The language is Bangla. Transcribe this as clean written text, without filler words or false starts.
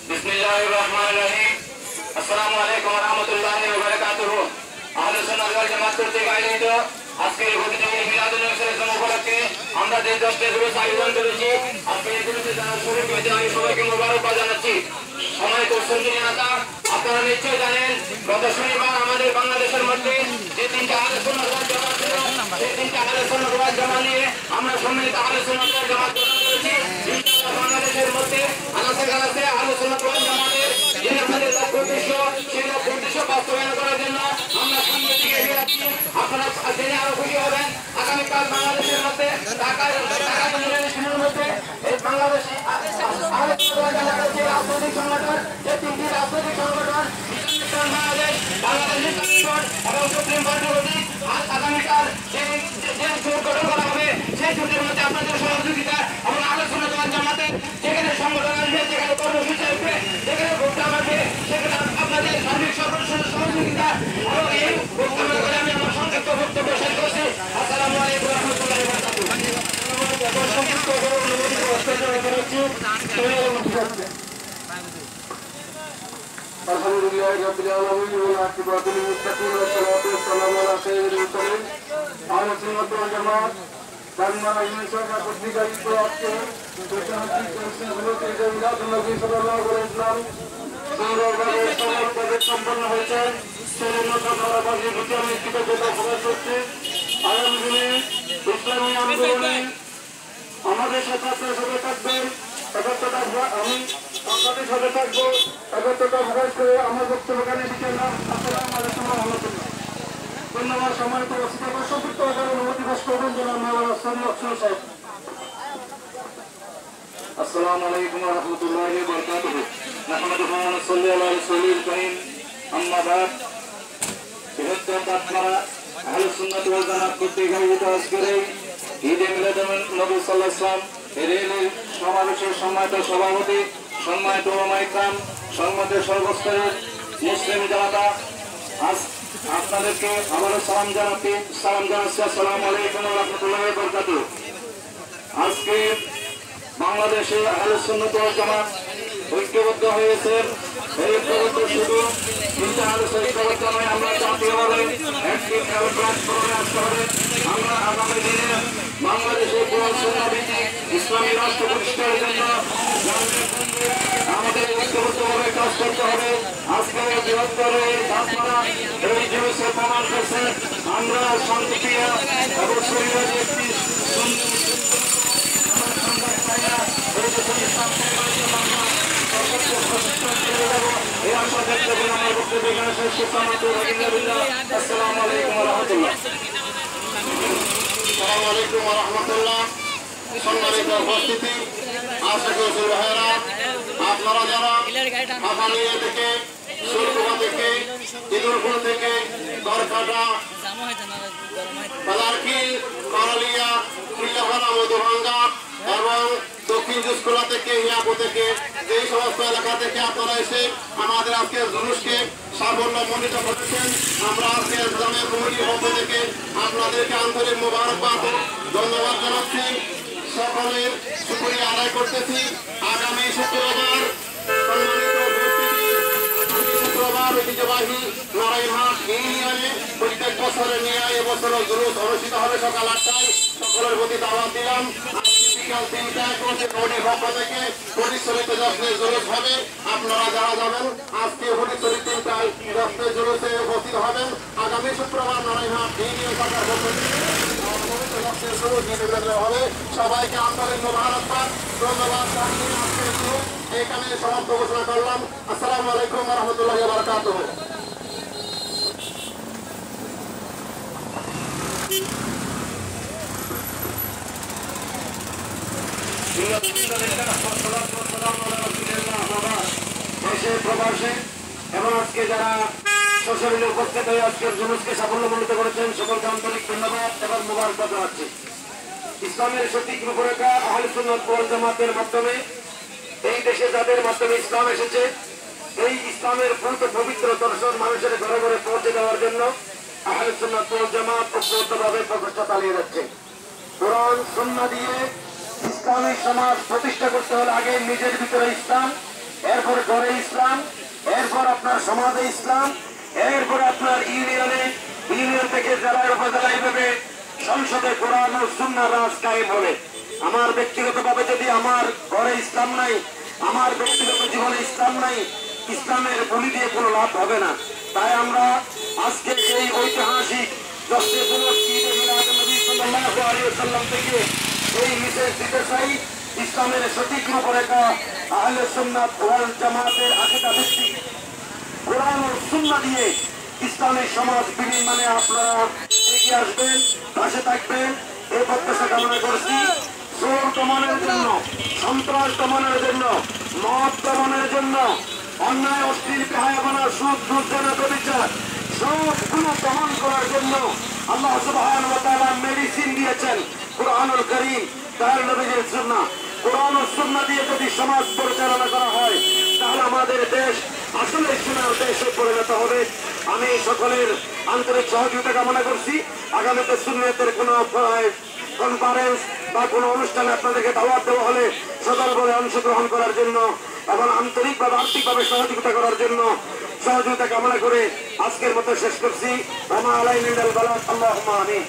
बिस्मिल्लाहिर्रहमानिर्रहीम। अस्सलामु अलैकुम व रहमतुल्लाहि व बाराकातुहू। আহলে সুন্নাত ওয়াল জামাত কর্তৃক আয়োজিত আজকের পবিত্র মিলাদুন নবী উপলক্ষে আমরা যে 10টি জুলুস আয়োজন করেছি, আজকে এই জুলুসে যারা শরীক হয়েছে আমি সবাইকে মোবারকবাদ জানাচ্ছি। সময় তো সঞ্জীবতা, আপনারা নিশ্চয়ই জানেন গত শনিবার আমাদের বাংলাদেশের মধ্যে যে 3টা আহলে সুন্নাত ওয়াল জামাত ছিল, সেই 3টা আহলে সুন্নাত ওয়াল জামাত নিয়ে আমরা সম্মিলিত আহলে সুন্নাত ওয়াল জামাত গঠন করেছি। ইনশাআল্লাহ বাংলাদেশের মধ্যে আনাচে কানাচে আহলে সুন্নাত ওয়াল জামাতের যে আমাদের লক্ষ্য উদ্দেশ্য, সেই লক্ষ্য উদ্দেশ্য বাস্তবায়ন করার জন্য আমরা সামনে দিকে এগিয়ে যাচ্ছি। আপনারা জেনে আরো খুশি হবেন, আগামীকাল বাংলাদেশের মধ্যে ঢাকা ইউনিভার্সিটির মধ্যে এই বাংলাদেশি আহলে সুন্নাত ওয়াল জামাতের যে রাজনৈতিক সংগঠন, যে 3টি রাজনৈতিক সংগঠন বাংলাদেশ, বাংলাদেশের কমিশন এবং সুপ্রিম কোর্টের অধীন আগামীকাল যে জোট গঠন করা হবে, সেই জোটের মধ্যে আপনাদের সহযোগিতা এবং আহলে সুন্নাত ওয়াল জামাতের যেখানে সংগঠন আসবে, যেখানে কর্মসূচি আসবে, যেখানে প্রোগ্রাম আসবে, সেখানে আপনাদের সার্বিক সহযোগিতা এবং এই প্রোগ্রাম করে আমি আমার সংক্ষিপ্ত বক্তব্য শেষ করছি। আসসালামু আলাইকুম ওয়া রাহমাতুল্লাহি ওয়া বারাকাতুহু। আলহামদুলিল্লাহি রাব্বিল আলামিন ওয়া আকিবাতুল লিল মুত্তাকিন ওয়া সলাতু ওয়া সালামু আলা সাইয়্যিদিল মুরসালিন। আহলে সুন্নাত ওয়াল জামাত বাংলা ইউনিভার্সিটি পত্রিকা আজকে প্রতিষ্ঠানটি কর্মসূচিগুলোতে যে মিলাদুন নবী সাল্লাল্লাহু আলাইহি ওয়াসাল্লাম সুন্দরভাবে সফলভাবে সম্পন্ন হয়েছে, সেজন্য সরকারবাসীর প্রতি আমি কৃতজ্ঞতা প্রকাশ করছি। আগামী দিনে ইসলামী আন্দোলনে আমাদের সাথে আপনারা সবাই থাকবেন, আমি আপনাদের সাথে থাকবো, একত্রতা প্রকাশ করে আমার বক্তব্য এখানে দিচ্ছেন না। আসসালামু আলাইকুম ওয়া রাহমাতুল্লাহ। ধন্যবাদ। সম্মানিত উপস্থিতি সংক্ষিপ্ত আকারে অনুমতি প্রকাশ করবেন জনাব মাওলানা সামিউল হক সাহেব। আসসালামু আলাইকুম ওয়া রাহমাতুল্লাহি ওয়া বারাকাতুহু। নাহমাদুহু ওয়া নুসাল্লি আলা রাসূলিল কারীম। আম্মা বা'দ। বৃহত্তর তাৎপরা আহলে সুন্নাত ওয়াল জামাত কর্তৃক আয়োজিত আজকের এই ঈদে মিলাদুন নবী সাল্লাল্লাহু আলাইহি ওয়াসাল্লাম এই সমাবেশের সম্মানিত সভাপতি, সম্মানিত ওলামা ইকরাম, সম্মানিত সর্বস্তরের মুসলিম জনতা, আজ আপনাদেরকে আবারও সালাম জানাচ্ছি। আসসালামু আলাইকুম ওয়া রাহমাতুল্লাহি ওয়া বারাকাতুহু। আজকে বাংলাদেশে আহলে সুন্নাত ওয়াল জামাত ঐক্যবদ্ধ হয়েছে। এই ঐক্যবদ্ধ শুধু চিন্তা আলোচনা ঐক্যবদ্ধ নয়, আমরা জাতীয়ভাবে একটি প্ল্যাটফর্মে আসতে হবে। আমরা আগামী দিনে বাংলাদেশের পুনর্সংস্থাপিত ইসলামী রাষ্ট্র প্রতিষ্ঠার জন্য আমাদের ঐক্যবদ্ধভাবে কাজ করতে হবে। আজকে বৃহত্তর তাৎপরা এই জুলুসে প্রমাণ করছে আমরা শান্তিপ্রিয় অবশ্যই একটি আসসালামু আলাইকুম ওয়া রাহমাতুল্লাহ। আসসালামু আলাইকুম ওয়া রাহমাতুল্লাহ। সম্মানিত উপস্থিতি, আশিক রাসূল ভাইরা, আপনারা যারা আফানিয়া থেকে, সুরকুবা থেকে, ইদুরপুর থেকে, দরকাটা, বাজারকিল, করলিয়া, কুল্লাহানা, মধুভাঙ্গা এবং দক্ষিণ জুসকোলা থেকে, হিয়াপু থেকে, এই সমস্ত এলাকা থেকে আপনারা এসে আমাদের আজকের জুলুসকে সাফল্য মণ্ডিত করেছেন। আমরা আজকে ইসলামের কমিটির পক্ষ থেকে আপনাদেরকে আন্তরিক মোবারকবাদ ধন্যবাদ জানাচ্ছি। সকলের শুকরিয়া আদায় করতেছি। আগামী শুক্রবার ঐতিহ্যবাহী নারায়ণহাট ইউনিয়নে প্রত্যেক বছরের নিয়ে এবছরও জুলুস অনুষ্ঠিত হবে সকাল 8টায়। সকলের প্রতি দাওয়াত দিলাম। বিকাল 3টায় কমিটির পক্ষ থেকে পরিচালিত জশ্নে জুলুস হবে। আপনারা যারা যাবেন আজকে পরিচালিত 3টায় জশ্নে জুলুসে উপস্থিত হবেন। আগামী শুক্রবার নারায়ণহাট ইউনিয়ন শাখার পক্ষ থেকে হবে। সবাইকে আন্তরিক মোবারকবাদ ধন্যবাদ জানিয়ে আজকের জুলুস এখানে সমাপ্ত ঘোষণা করলাম। আসসালামু আলাইকুম ওয়া রাহমাতুল্লাহি ওয়া বারাকাতুহু। দেশে প্রবাসে এবং আজকে যারা সশরীরে উপস্থিত হয়ে আজকের জুলুসকে সাফল্যমণ্ডিত করেছেন সকলকে আন্তরিক ধন্যবাদ এবং মোবারকবাদ জানাচ্ছি। ইসলামের সঠিক রূপরেখা আহলে সুন্নাত ওয়াল জামাতের মাধ্যমে এই দেশে যাদের মাধ্যমে ইসলাম এসেছে, এই ইসলামের পবিত্র দর্শন মানুষের ঘরে ঘরে পৌঁছে দেওয়ার জন্য আহলে সুন্নাত ওয়াল জামাত ঐক্যবদ্ধভাবে প্রচেষ্টা চালিয়ে যাচ্ছে। কোরআন সুন্নাহ দিয়ে ইসলামী সমাজ প্রতিষ্ঠা করতে হলে আগে নিজের ভিতরে ইসলাম, এরপর ঘরে ইসলাম, এরপর আপনার সমাজে ইসলাম, এরপর আপনার ইউনিয়ন থেকে জেলায় উপজেলায় ভাবে সংসদে কোরআন ও সুন্নাহ রাজ কায়েম হবে। আমার ব্যক্তিগতভাবে যদি আমার ঘরে ইসলাম নাই, আমার ব্যক্তিগত জীবনে ইসলাম নাই, ইসলামের বলি দিয়ে কোনো লাভ হবে না। তাই আমরা আজকে এই ঐতিহাসিক থেকে এই মিশেষ দিতে চাই ইসলামের সঠিক রূপরেখা আহলে সুন্নাত ওয়াল জামাতের আকীদা ভিত্তিক কোরআন ও সুন্নাহ দিয়ে ইসলামী সমাজ বিনির্মাণে আপনারা এগিয়ে আসবেন, পাশে থাকবেন এই প্রত্যাশা কামনা করছি। চোর দমনের জন্য, সন্ত্রাস দমনের জন্য, মদ দমনের জন্য, অন্যায় অশ্লীল বেহায়াপনা, সুদ দুর্জনা ব্যভিচার সবগুলো দমন করার জন্য আল্লাহ সুবহানাহু ওয়া তাআলা মেডিসিন দিয়েছেন কুরআনুল কারীম, তার নবীর সুন্নাহ। কোরআন ও সুন্নাহ দিয়ে যদি সমাজ পরিচালনা করা হয় তাহলে আমাদের দেশ আসলে সোনার দেশে পরিণত হবে। আমি সকলের আন্তরিক সহযোগিতা কামনা করছি। আগামীতে সুন্নাতের কোন কনফারেন্স বা কোনো অনুষ্ঠানে আপনাদেরকে দাওয়াত দেওয়া হলে সদলবলে অংশগ্রহণ করার জন্য এবং আন্তরিকভাবে আর্থিকভাবে সহযোগিতা করার জন্য সহযোগিতা কামনা করে আজকের মতো শেষ করছি। ওমা আলাইনা ইল্লাল বালাগ। আল্লাহুম্মা আমিন।